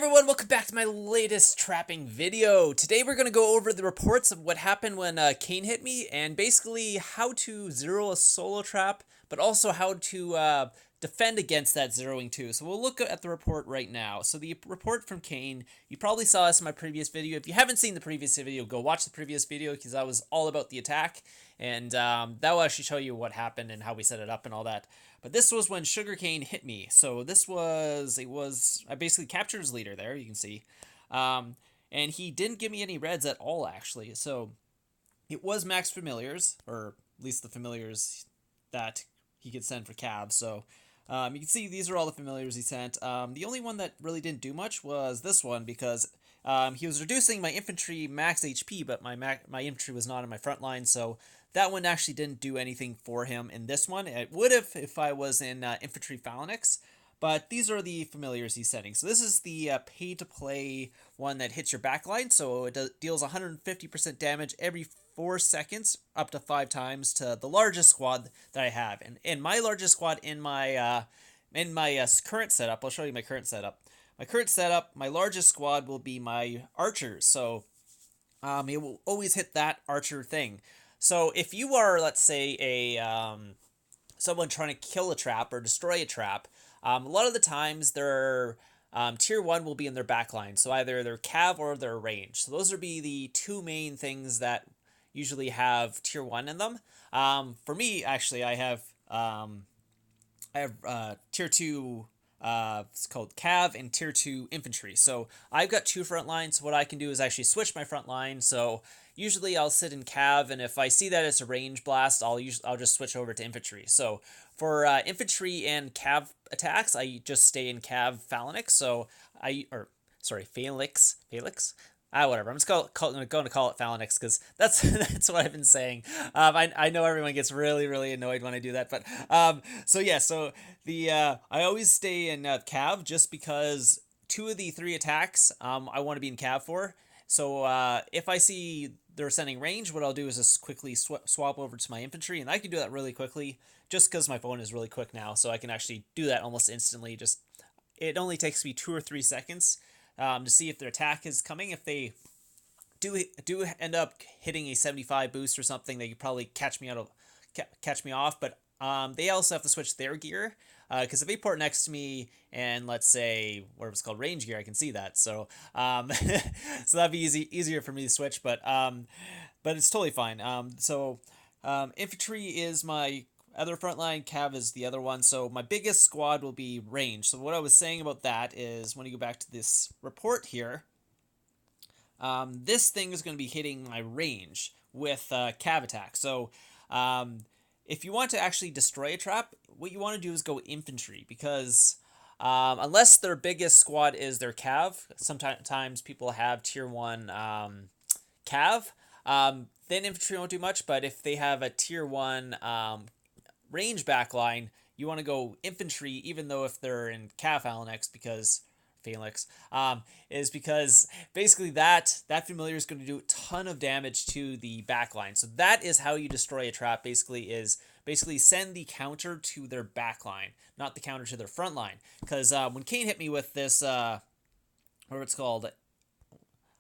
everyone, welcome back to my latest trapping video. Today we're going to go over the reports of what happened when Kane hit me, and basically how to zero a solo trap, but also how to defend against that zeroing too. So we'll look at the report right now. So the report from Kane, you probably saw this in my previous video. If you haven't seen the previous video, go watch the previous video because that was all about the attack, and that will actually show you what happened and how we set it up and all that. But this was when Sugarcane hit me. So this was, I basically captured his leader there, you can see. And he didn't give me any reds at all, actually. So it was max familiars, or at least the familiars that he could send for Cav. So you can see these are all the familiars he sent. The only one that really didn't do much was this one, because he was reducing my infantry max HP, but my infantry was not in my front line, so that one actually didn't do anything for him in this one. It would have if I was in Infantry Phalanx, but these are the familiars he's setting. So this is the pay-to-play one that hits your backline, so it deals 150% damage every 4 seconds, up to 5 times to the largest squad that I have. And my largest squad in my current setup, I'll show you my current setup. My current setup, my largest squad will be my archers, so it will always hit that archer thing. So if you are, let's say, someone trying to kill a trap or destroy a trap, a lot of the times their tier 1 will be in their backline, so either their cav or their range. So those would be the two main things that usually have tier 1 in them. For me, actually, I have tier 2, it's called Cav, and tier 2 infantry. So I've got 2 front lines. So what I can do is actually switch my front line. So usually I'll sit in Cav, and if I see that it's a range blast, I'll just switch over to infantry. So for infantry and Cav attacks, I just stay in Cav Phalanx. So Phalanx. Whatever. I'm just going to call it Phalanx because that's what I've been saying. I know everyone gets really, really annoyed when I do that, but so I always stay in Cav just because 2 of the 3 attacks I want to be in Cav for. So if I see they're sending range, what I'll do is just quickly swap over to my infantry, and I can do that really quickly just because my phone is really quick now, so I can actually do that almost instantly. It only takes me 2 or 3 seconds to see if their attack is coming. If they do end up hitting a 75 boost or something, they could probably catch me off. But they also have to switch their gear, because if they port next to me and let's say what it was called range gear, I can see that. So so that'd be easier for me to switch. But it's totally fine. Infantry is my other front line, Cav is the other one. So my biggest squad will be range. So what I was saying about that is when you go back to this report here, this thing is going to be hitting my range with Cav attack. So if you want to actually destroy a trap, what you want to do is go infantry, because unless their biggest squad is their Cav, sometimes people have tier 1 Cav, then infantry won't do much. But if they have a tier 1 range backline, you want to go infantry, even though if they're in Cav Phalanx, because basically that familiar is going to do a ton of damage to the backline. So that is how you destroy a trap, basically send the counter to their backline, not the counter to their front line. Because when Kane hit me with this what it's called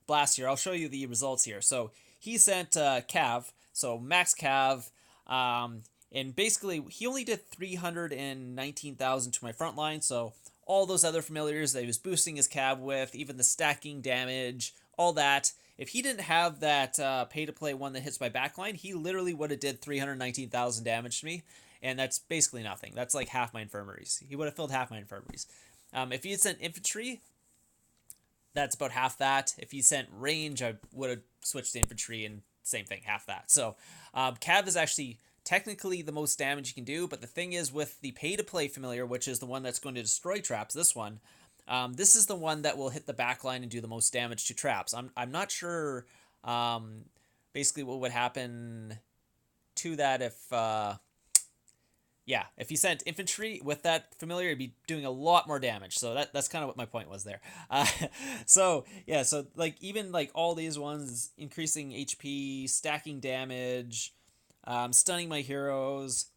blast here, I'll show you the results here. So he sent Cav, so max Cav, and basically he only did 319,000 to my front line. So all those other familiars that he was boosting his Cav with, even the stacking damage, all that, if he didn't have that pay-to-play one that hits my backline, he literally would have did 319,000 damage to me, and that's basically nothing. That's like half my infirmaries. He would have filled half my infirmaries. If he had sent infantry, that's about half that. If he sent range, I would have switched to infantry, and same thing, half that. So Cav is actually technically the most damage you can do, but the thing is, with the pay-to-play familiar, which is the one that's going to destroy traps, this is the one that will hit the backline and do the most damage to traps. I'm not sure basically what would happen to that if he sent infantry with that familiar, it'd be doing a lot more damage. So that's kind of what my point was there. So like even like all these ones, increasing HP, stacking damage, stunning my heroes.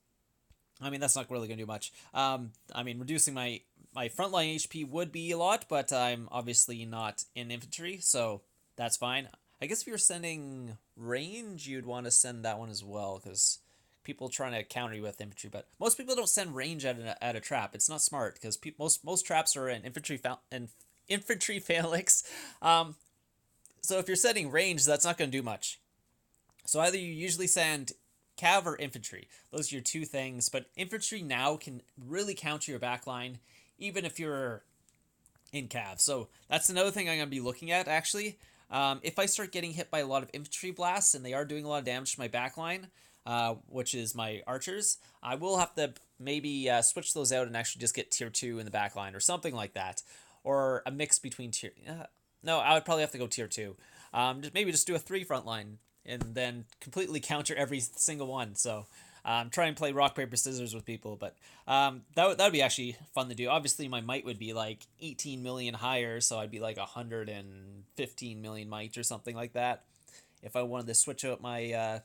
I mean, that's not really going to do much. I mean, reducing my my frontline HP would be a lot, but I'm obviously not in infantry, so that's fine. I guess if you're sending range, you'd want to send that one as well, because people trying to counter you with infantry, but most people don't send range at a trap. It's not smart, because most traps are in infantry phalanx. So if you're setting range, that's not going to do much. So either you usually send cav or infantry. Those are your two things, but infantry now can really counter your backline, even if you're in cav. So that's another thing I'm going to be looking at, actually. If I start getting hit by a lot of infantry blasts, and they are doing a lot of damage to my backline, which is my archers, I will have to maybe switch those out and actually just get tier 2 in the backline or something like that. Or a mix between tier... no, I would probably have to go tier 2. Maybe just do a 3 frontline and then completely counter every single one. So try and play rock, paper, scissors with people. But that would be actually fun to do. Obviously, my might would be like 18 million higher, so I'd be like 115 million might or something like that. If I wanted to switch out my...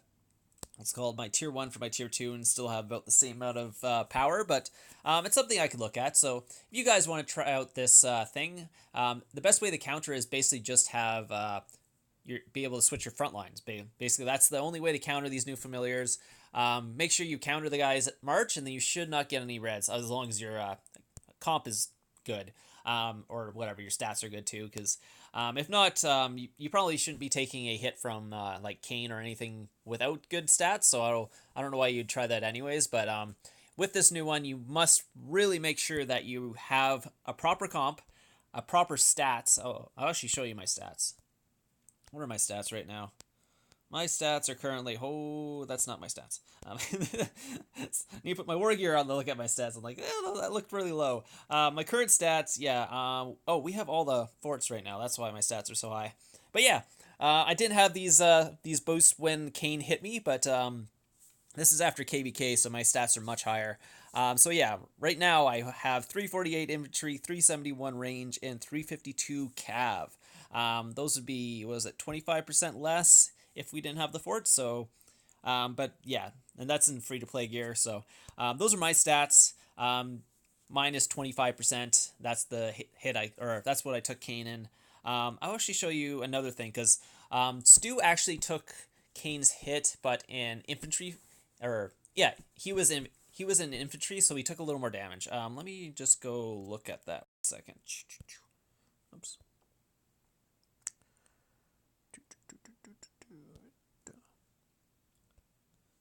it's called my tier 1 for my tier 2 and still have about the same amount of power, but it's something I could look at. So if you guys want to try out this thing, the best way to counter is basically just have be able to switch your front lines. Basically, that's the only way to counter these new familiars. Make sure you counter the guys at March, and then you should not get any reds as long as your comp is good, or whatever, your stats are good too, because if not, you probably shouldn't be taking a hit from like Kane or anything without good stats, so I don't know why you'd try that anyways, but with this new one, you must really make sure that you have a proper comp, a proper stats. Oh, I'll actually show you my stats. What are my stats right now? My stats are currently... Oh, that's not my stats. Need to put my war gear on to look at my stats. I'm like, that looked really low. My current stats, yeah. Oh, we have all the forts right now. That's why my stats are so high. But yeah, I didn't have these boosts when Kane hit me, but this is after KBK, so my stats are much higher. So yeah, right now I have 348 infantry, 371 range, and 352 cav. Those would be, what was it, 25% less if we didn't have the fort. So, but yeah, and that's in free-to-play gear. So those are my stats. Minus 25%. That's the hit that's what I took Kane in. I'll actually show you another thing, because Stu actually took Kane's hit, but in infantry, or yeah, he was in infantry, so he took a little more damage. Let me just go look at that a second. Oops.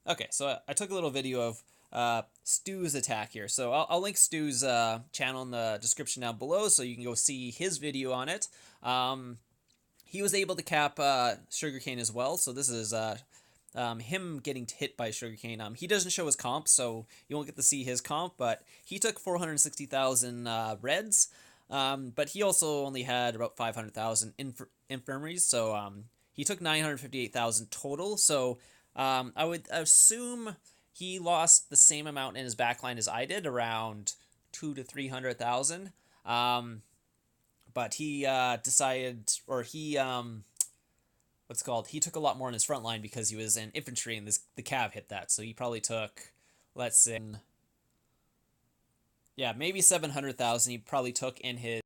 Okay, so I took a little video of Stu's attack here. So I'll link Stu's channel in the description down below, so you can go see his video on it. He was able to cap Sugarcane as well, so this is him getting hit by Sugarcane. He doesn't show his comp, so you won't get to see his comp, but he took 460,000 reds, but he also only had about 500,000 infirmaries, so he took 958,000 total, so I would assume he lost the same amount in his backline as I did, around 200,000 to 300,000. But he decided, or he he took a lot more in his front line because he was in infantry, and the cav hit that. So he probably took, let's say, yeah, maybe 700,000. He probably took in his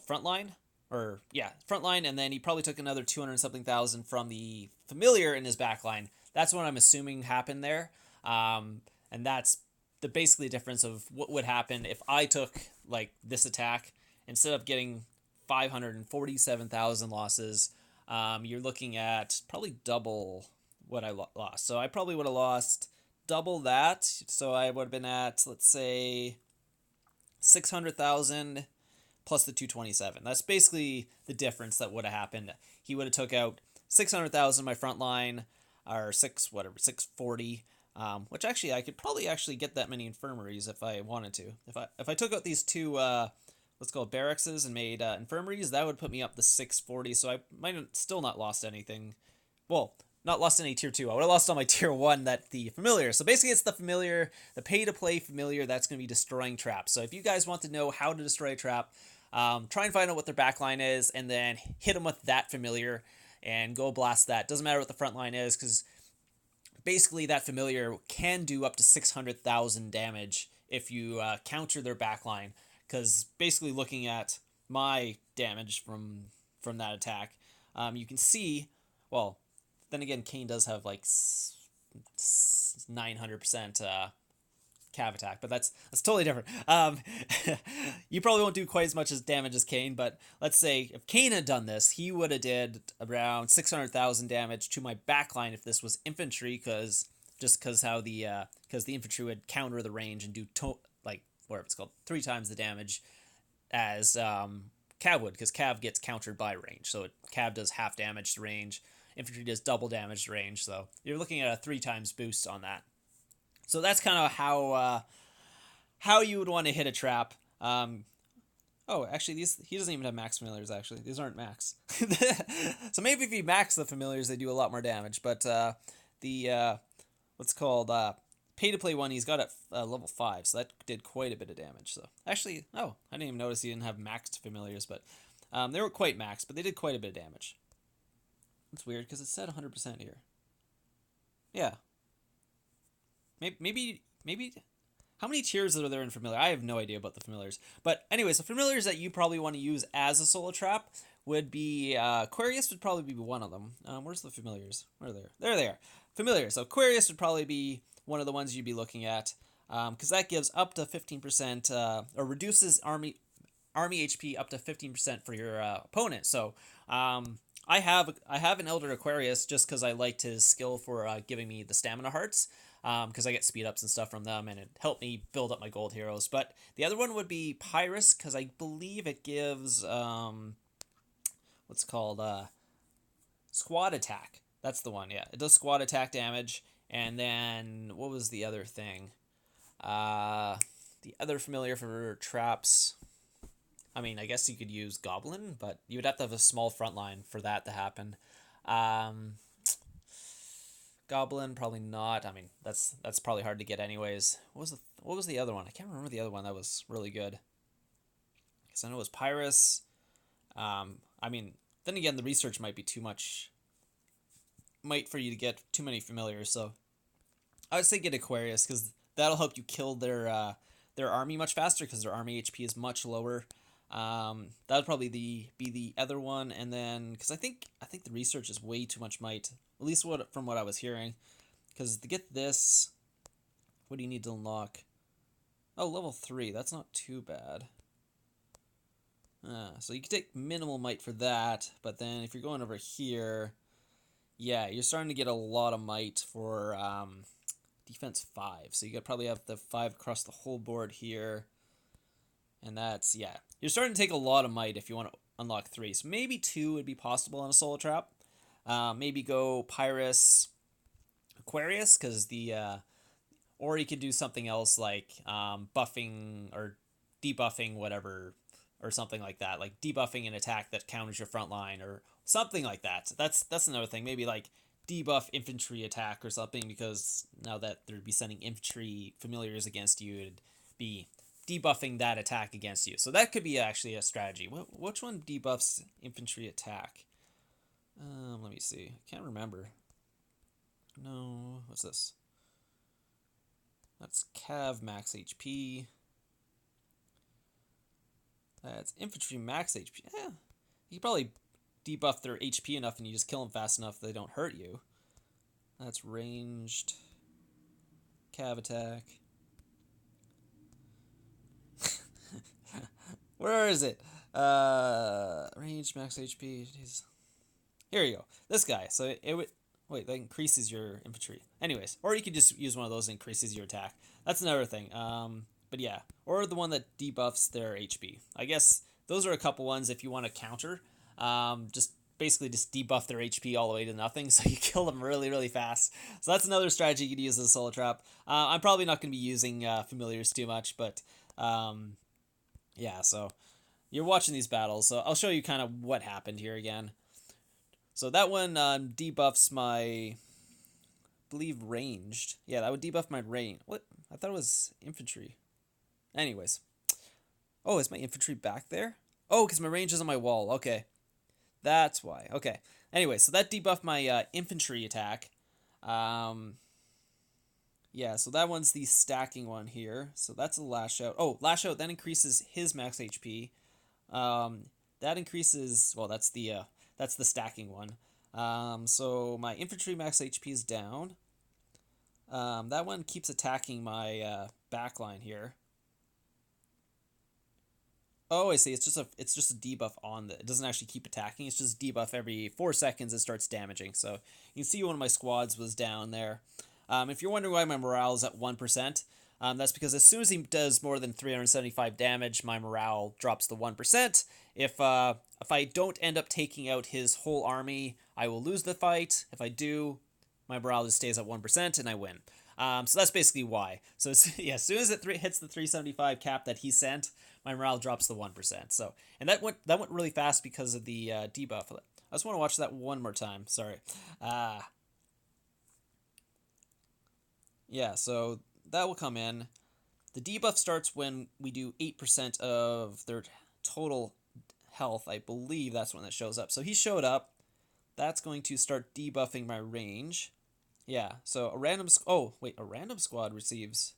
front line. Or yeah, front line, and then he probably took another 200 something thousand from the familiar in his back line. That's what I'm assuming happened there, and that's basically difference of what would happen if I took like this attack instead of getting 547,000 losses. You're looking at probably double what I lost. So I probably would have lost double that. So I would have been at, let's say, 600,000. Plus the 227. That's basically the difference that would have happened. He would have took out 600,000 my front line, or 640. Which actually I could probably actually get that many infirmaries if I wanted to. If I took out these two let's call it barracks and made infirmaries, that would put me up to 640. So I might have still not lost anything. Well, not lost any tier 2. I would have lost on my tier 1, that the familiar. So basically it's the familiar, the pay-to-play familiar that's going to be destroying traps. So if you guys want to know how to destroy a trap, try and find out what their backline is, and then hit them with that familiar and go blast that. Doesn't matter what the front line is, because basically that familiar can do up to 600,000 damage if you counter their backline. Because basically, looking at my damage from that attack, you can see. Well, then again, Kane does have like 900% cav attack, but that's totally different. You probably won't do quite as much as damage as Kane, but let's say if Kane had done this, he would have did around 600,000 damage to my backline if this was infantry, because how the infantry would counter the range and do like whatever it's called 3 times the damage as Cav would, because Cav gets countered by range, so Cav does half damage to range, infantry does double damage to range, so you're looking at a 3 times boost on that. So that's kind of how you would want to hit a trap. Oh, actually, he doesn't even have max familiars, actually. These aren't max. So maybe if you max the familiars, they do a lot more damage. But the what's called pay-to-play one, he's got at level 5, so that did quite a bit of damage. So actually, I didn't even notice he didn't have maxed familiars, but they weren't quite maxed, but they did quite a bit of damage. It's weird, because it said 100% here. Yeah. Maybe how many tiers are there in familiar? I have no idea about the familiars. But anyways, the familiars that you probably want to use as a solo trap would be Aquarius would probably be one of them. Where's the familiars? Where are they? There they are. Familiars. So Aquarius would probably be one of the ones you'd be looking at, because that gives up to 15% or reduces army HP up to 15% for your opponent. So I have an Elder Aquarius just because I liked his skill for giving me the stamina hearts, because I get speed ups and stuff from them, and it helped me build up my gold heroes. But the other one would be Pyrus, because I believe it gives what's called squad attack. That's the one. Yeah, it does squad attack damage. And then what was the other thing? The other familiar for traps. I mean, I guess you could use Goblin, but you would have to have a small front line for that to happen. Goblin, probably not. I mean, that's probably hard to get anyways. What was the other one? I can't remember the other one that was really good. Because I know it was Pyrus. I mean, then again, the research might be too much. Might for you to get too many familiars. So I would say get Aquarius, because that'll help you kill their army much faster, because their army HP is much lower. That would probably be the other one, and then because I think the research is way too much might, at least from what I was hearing, because to get this, what do you need to unlock? Oh, level 3. That's not too bad. So you can take minimal might for that, but then if you're going over here, yeah, you're starting to get a lot of might for defense 5. So you could probably have the 5 across the whole board here. And that's, yeah. You're starting to take a lot of might if you want to unlock 3. So maybe 2 would be possible on a solo trap. Maybe go Pyrus, Aquarius, because or you could do something else like buffing or debuffing whatever, or something like that. Like debuffing an attack that counters your front line or something like that. That's another thing. Maybe like debuff infantry attack or something, because now that there'd be sending infantry familiars against you, it'd be debuffing that attack against you. So that could be actually a strategy. Which one debuffs infantry attack? Let me see. I can't remember. No, what's this? That's Cav max HP. That's infantry max HP. Yeah, you could probably debuff their HP enough and you just kill them fast enough they don't hurt you. That's ranged. Cav attack. Where is it? Range max HP. Jeez. Here you go. This guy. So it would... Wait, that increases your infantry. Anyways, or you could just use one of those that increases your attack. That's another thing. But yeah, or the one that debuffs their HP. I guess those are a couple ones if you want to counter. Just debuff their HP all the way to nothing, so you kill them really, really fast. So that's another strategy you could use as a solo trap. I'm probably not going to be using familiars too much, but yeah, so you're watching these battles, so I'll show you kind of what happened here again. So that one debuffs my, I believe, ranged. Yeah, that would debuff my range. What? I thought it was infantry. Anyways. Oh, is my infantry back there? Oh, because my range is on my wall. Okay. That's why. Okay. Anyway, so that debuffed my infantry attack. Yeah, Yeah, so that one's the stacking one here. So that's a lash out. Oh, lash out then increases his max HP. That increases. Well, that's the stacking one. So my infantry max HP is down. That one keeps attacking my backline here. Oh, I see. It's just a debuff on the. It doesn't actually keep attacking. It's just debuff every 4 seconds. It starts damaging. So you can see one of my squads was down there. If you're wondering why my morale is at 1%, that's because as soon as he does more than 375 damage, my morale drops to 1%. If I don't end up taking out his whole army, I will lose the fight. If I do, my morale just stays at 1% and I win. So that's basically why. So yeah, as soon as it hits the 375 cap that he sent, my morale drops to 1%. So and that went really fast because of the debuff. I just want to watch that one more time. Sorry. Yeah, so that will come in. The debuff starts when we do 8% of their total health. I believe that's when that shows up. So he showed up. That's going to start debuffing my range. Yeah, so a random squad receives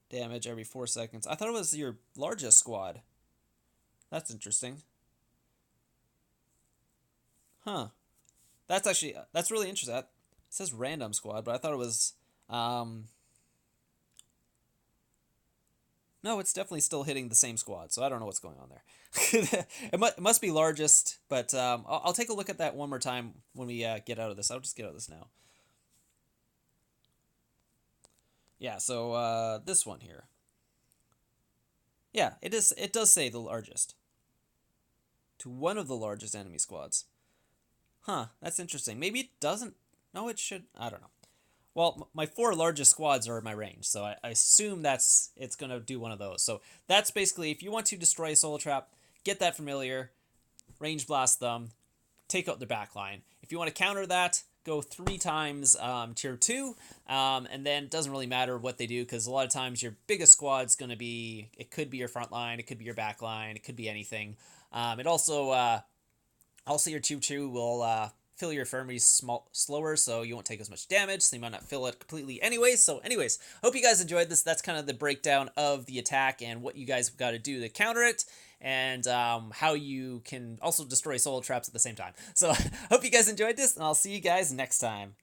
damage every 4 seconds. I thought it was your largest squad. That's interesting. Huh. That's really interesting. It says random squad, but I thought it was no, it's definitely still hitting the same squad, so I don't know what's going on there. It must be largest, but I'll take a look at that one more time when we get out of this. I'll just get out of this now. Yeah, so this one here. Yeah, it does say the largest. To one of the largest enemy squads. Huh, that's interesting. Maybe it doesn't. No, it should. I don't know. Well, my 4 largest squads are in my range, so I assume it's going to do one of those. So that's basically, if you want to destroy a solo trap, get that familiar, range blast them, take out their backline. If you want to counter that, go 3 times tier 2, and then it doesn't really matter what they do, because a lot of times your biggest squad's going to be, it could be your front line, it could be your back line, it could be anything. It also your tier 2 will fill your infirmary slower, so you won't take as much damage, so you might not fill it completely anyways. So anyways, hope you guys enjoyed this. That's kind of the breakdown of the attack and what you guys have got to do to counter it, and how you can also destroy solo traps at the same time. So hope you guys enjoyed this, and I'll see you guys next time.